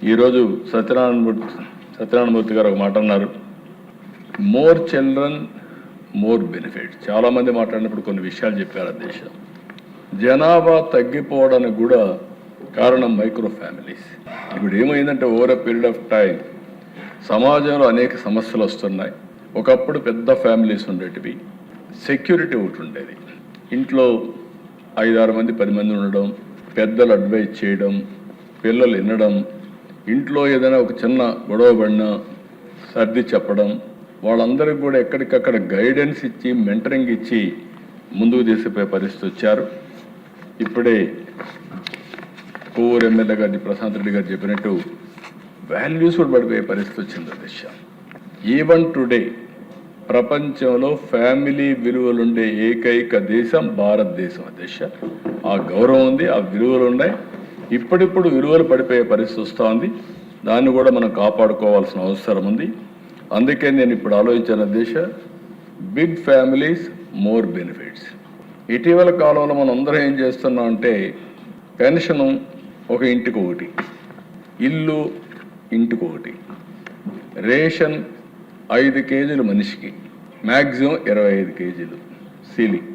ఈరోజు సత్యనారాయణమూర్తి గారు ఒక మాట అన్నారు, మోర్ చిల్డ్రన్ మోర్ బెనిఫిట్. చాలామంది మాట్లాడినప్పుడు కొన్ని విషయాలు చెప్పారు. దేశ జనాభా తగ్గిపోవడానికి కూడా కారణం మైక్రో ఫ్యామిలీస్. ఇప్పుడు ఏమైందంటే over a period of time సమాజంలో అనేక సమస్యలు వస్తున్నాయి. ఒకప్పుడు పెద్ద ఫ్యామిలీస్ ఉండేటివి, సెక్యూరిటీ ఒకటి ఉండేది. ఇంట్లో 5-6 మంది 10 మంది ఉండడం, పెద్దలు అడ్వైజ్ చేయడం, పిల్లలు వినడం, ఇంట్లో ఏదైనా ఒక చిన్న గొడవ పడినా సర్ది చెప్పడం, వాళ్ళందరికీ కూడా ఎక్కడికక్కడ గైడెన్స్ ఇచ్చి మెంటరింగ్ ఇచ్చి ముందుకు తీసుకుపోయే పరిస్థితి వచ్చారు. ఇప్పుడే కోవూరు ఎమ్మెల్యే గారిని ప్రశాంత్ రెడ్డి గారు చెప్పినట్టు వాల్యూస్ కూడా పడిపోయే పరిస్థితి వచ్చింది. దిశ ఈవెన్ టుడే ప్రపంచంలో ఫ్యామిలీ విలువలుండే ఏకైక దేశం భారతదేశం. దిశ ఆ గౌరవం ఉంది, ఆ విలువలు ఉన్నాయి. ఇప్పుడిప్పుడు విలువలు పడిపోయే పరిస్థితి వస్తూ ఉంది. దాన్ని కూడా మనం కాపాడుకోవాల్సిన అవసరం ఉంది. అందుకే నేను ఇప్పుడు ఆలోచించిన దిశ బిగ్ ఫ్యామిలీస్ మోర్ బెనిఫిట్స్. ఇటీవల కాలంలో మనం అందరం ఏం చేస్తున్నాం అంటే పెన్షను ఒక ఇంటికి ఒకటి, ఇల్లు ఇంటికి ఒకటి, రేషన్ 5 కేజీలు మనిషికి, మ్యాక్సిమం 25 కేజీలు సీలింగ్.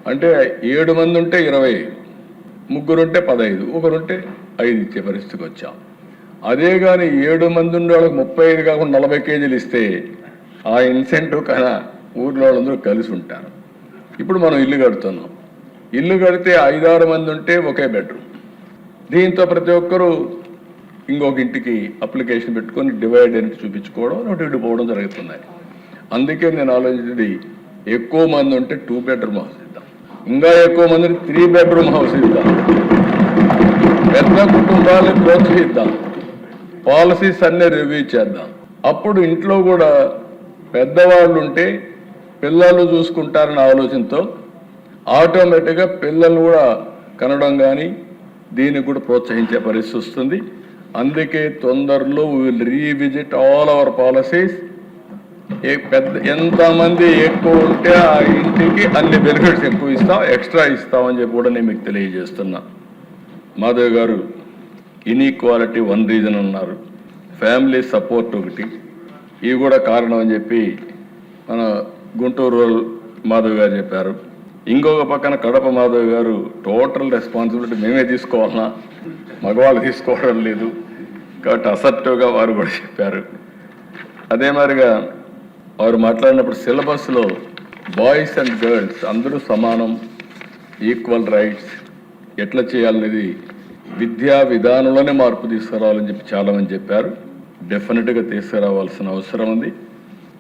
అంటే 7 మంది ఉంటే 25, ముగ్గురుంటే 15, ఒకరుంటే 5 ఇచ్చే పరిస్థితికి వచ్చాం. అదే కానీ 7 మంది ఉండే వాళ్ళకి 35 కాకుండా 40 కేజీలు ఇస్తే ఆ ఇన్సెంటివ్ కన్నా ఊర్లో వాళ్ళందరూ కలిసి ఉంటారు. ఇప్పుడు మనం ఇల్లు కడుతున్నాం. ఇల్లు కడితే 5-6 మంది ఉంటే ఒకే బెడ్రూమ్. దీంతో ప్రతి ఒక్కరూ ఇంకొక ఇంటికి అప్లికేషన్ పెట్టుకొని డివైడ్ అని చూపించుకోవడం, ఒకటి విడిపోవడం జరుగుతున్నాయి. అందుకే నేను ఆలోచించింది, ఎక్కువ మంది ఉంటే 2 బెడ్రూమ్ హౌస్ ఇద్దాం, ఇంకా ఎక్కువ మందిని 3 బెడ్రూమ్ హౌస్ ఇద్దాం, పెద్ద కుటుంబాలను ప్రోత్సహిద్దాం, పాలసీస్ అన్నీ రివ్యూ చేద్దాం. అప్పుడు ఇంట్లో కూడా పెద్దవాళ్ళు ఉంటే పిల్లలు చూసుకుంటారన్న ఆలోచనతో ఆటోమేటిక్గా పిల్లలు కూడా కనడం కానీ దీనికి కూడా ప్రోత్సహించే పరిస్థితి వస్తుంది. అందుకే తొందరలో we will revisit all our policies. ఎంతమంది ఎక్కువ ఉంటే ఆ ఇంటికి అన్ని బెనిఫిట్స్ ఎక్కువ ఇస్తాం, ఎక్స్ట్రా ఇస్తామని చెప్పి కూడా నేను మీకు తెలియజేస్తున్నా. మాధవ్ గారు ఇన్ఈక్వాలిటీ 1 రీజన్ అన్నారు, ఫ్యామిలీ సపోర్ట్ ఒకటి, ఇవి కూడా కారణం అని చెప్పి మన గుంటూరు మాధవ్ గారు చెప్పారు. ఇంకొక పక్కన కడప మాధవ్ గారు టోటల్ రెస్పాన్సిబిలిటీ మేమే తీసుకోవాలన్నా, మగవాళ్ళు తీసుకోవడం లేదు కాబట్టి అసర్టివ్గా వారు కూడా చెప్పారు. అదే మాదిరిగా వారు మాట్లాడినప్పుడు సిలబస్లో బాయ్స్ అండ్ గర్ల్స్ అందరూ సమానం, ఈక్వల్ రైట్స్ ఎట్లా చేయాలనేది విద్యా విధానంలోనే మార్పు తీసుకురావాలని చెప్పి చాలామంది చెప్పారు. డెఫినెట్గా తీసుకురావాల్సిన అవసరం ఉంది.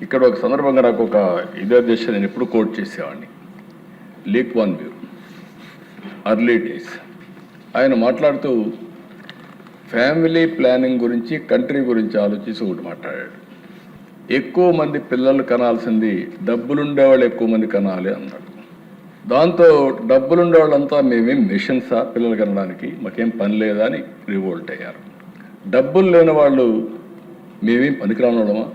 ఇక్కడ ఒక సందర్భంగా నాకు ఒక ఇదే దేశం నేను ఎప్పుడు కోట్ చేసేవాడిని, leak one view early days. ఆయన మాట్లాడుతూ ఫ్యామిలీ ప్లానింగ్ గురించి, కంట్రీ గురించి ఆలోచించి ఒకటి మాట్లాడాడు. ఎక్కువ మంది పిల్లలు కనాల్సింది డబ్బులుండేవాళ్ళు ఎక్కువ మంది కనాలి అన్నాడు. దాంతో డబ్బులుండేవాళ్ళంతా మేమేం మిషన్సా పిల్లలు కనడానికి, మాకేం పని లేదా అని రివోల్ట్ అయ్యారు. డబ్బులు లేని వాళ్ళు మేమేం పనికిరానోడమా,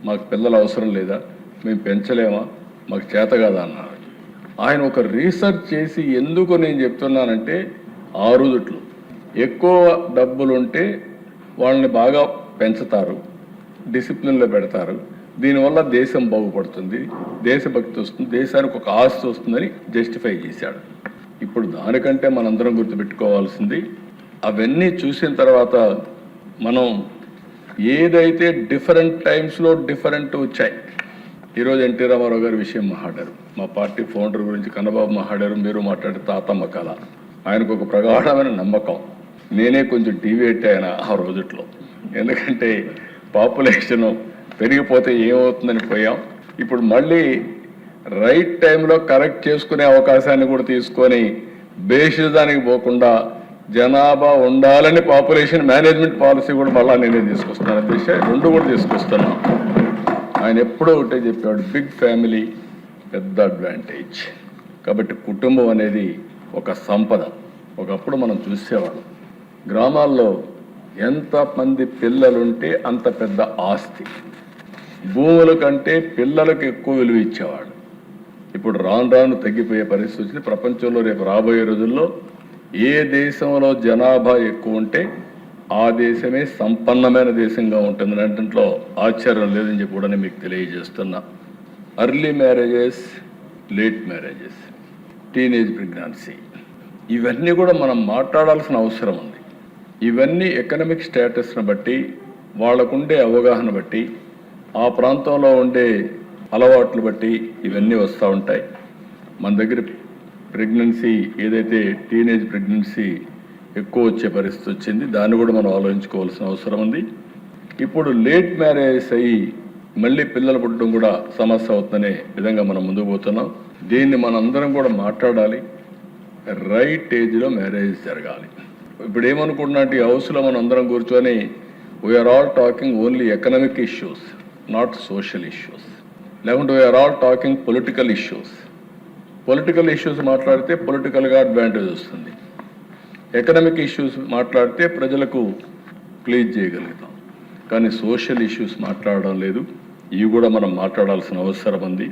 మాకు పిల్లలు అవసరం లేదా, మేము పెంచలేమా, మాకు చేత కాదా అన్నారు. ఆయన ఒక రీసెర్చ్ చేసి ఎందుకు నేను చెప్తున్నానంటే, ఆ రోజుట్లో ఎక్కువ డబ్బులుంటే వాళ్ళని బాగా పెంచుతారు, డిసిప్లిన్లో పెడతారు, దీనివల్ల దేశం బాగుపడుతుంది, దేశభక్తి వస్తుంది, దేశానికి ఒక ఆస్తి వస్తుందని జస్టిఫై చేశాడు. ఇప్పుడు దానికంటే మనందరం గుర్తుపెట్టుకోవాల్సింది, అవన్నీ చూసిన తర్వాత మనం ఏదైతే డిఫరెంట్ టైమ్స్లో డిఫరెంట్ వచ్చాయి. ఈరోజు ఎన్టీ రామారావు గారి విషయం మాట్లాడారు, మా పార్టీ ఫౌండర్ గురించి కన్నబాబు మాట్లాడారు, మీరు మాట్లాడే తాతమ్మ కళ. ఆయనకు ఒక ప్రగాఢమైన నమ్మకం. నేనే కొంచెం డీవియేట్ అయినా ఆ రోజుట్లో, ఎందుకంటే పాపులేషన్ పెరిగిపోతే ఏమవుతుందని పోయాం. ఇప్పుడు మళ్ళీ రైట్ టైంలో కరెక్ట్ చేసుకునే అవకాశాన్ని కూడా తీసుకొని బేషిజానికి పోకుండా జనాభా ఉండాలని పాపులేషన్ మేనేజ్మెంట్ పాలసీ కూడా మళ్ళీ నేనే తీసుకొస్తున్నాను. దిశ 2 కూడా తీసుకొస్తున్నాను. ఆయన ఎప్పుడో ఒకటే చెప్పాడు, బిగ్ ఫ్యామిలీ పెద్ద అడ్వాంటేజ్. కాబట్టి కుటుంబం అనేది ఒక సంపద. ఒకప్పుడు మనం చూసేవాళ్ళం, గ్రామాల్లో ఎంతమంది పిల్లలుంటే అంత పెద్ద ఆస్తి, భూముల కంటే పిల్లలకు ఎక్కువ విలువ ఇచ్చేవాడు. ఇప్పుడు రాను రాను తగ్గిపోయే పరిస్థితి వచ్చింది. ప్రపంచంలో రేపు రాబోయే రోజుల్లో ఏ దేశంలో జనాభా ఎక్కువ ఉంటే ఆ దేశమే సంపన్నమైన దేశంగా ఉంటుంది దాంట్లో ఆశ్చర్యం లేదని చెప్పి కూడా మీకు తెలియజేస్తున్నా. Early marriages, late marriages, teenage pregnancy, ఇవన్నీ కూడా మనం మాట్లాడాల్సిన అవసరం ఉంది. ఇవన్నీ ఎకనామిక్ స్టేటస్ని బట్టి, వాళ్ళకుండే అవగాహన బట్టి, ఆ ప్రాంతంలో ఉండే అలవాట్లు బట్టి ఇవన్నీ వస్తూ ఉంటాయి. మన దగ్గర ప్రెగ్నెన్సీ ఏదైతే టీనేజ్ ప్రెగ్నెన్సీ ఎక్కువ వచ్చే పరిస్థితి వచ్చింది, దాన్ని కూడా మనం ఆలోచించుకోవాల్సిన అవసరం ఉంది. ఇప్పుడు లేట్ మ్యారేజ్ అయ్యి మళ్ళీ పిల్లలు పుట్టడం కూడా సమస్య అవుతుందనే విధంగా మనం ముందుకు పోతున్నాం. దీన్ని మనందరం కూడా మాట్లాడాలి. రైట్ ఏజ్లో మ్యారేజ్ జరగాలి. ఇప్పుడు ఏమనుకుంటున్నా, ఈ హౌస్లో మనం అందరం కూర్చొని we're all talking only economic issues, not social issues. లేకుంటే we're all talking political issues. Political issues మాట్లాడితే పొలిటికల్గా అడ్వాంటేజ్ వస్తుంది. ఎకనామిక్ ఇష్యూస్ మాట్లాడితే ప్రజలకు ప్లీజ్ చేయగలుగుతాం. కానీ సోషల్ ఇష్యూస్ మాట్లాడడం లేదు. ఇవి కూడా మనం మాట్లాడాల్సిన అవసరం ఉంది.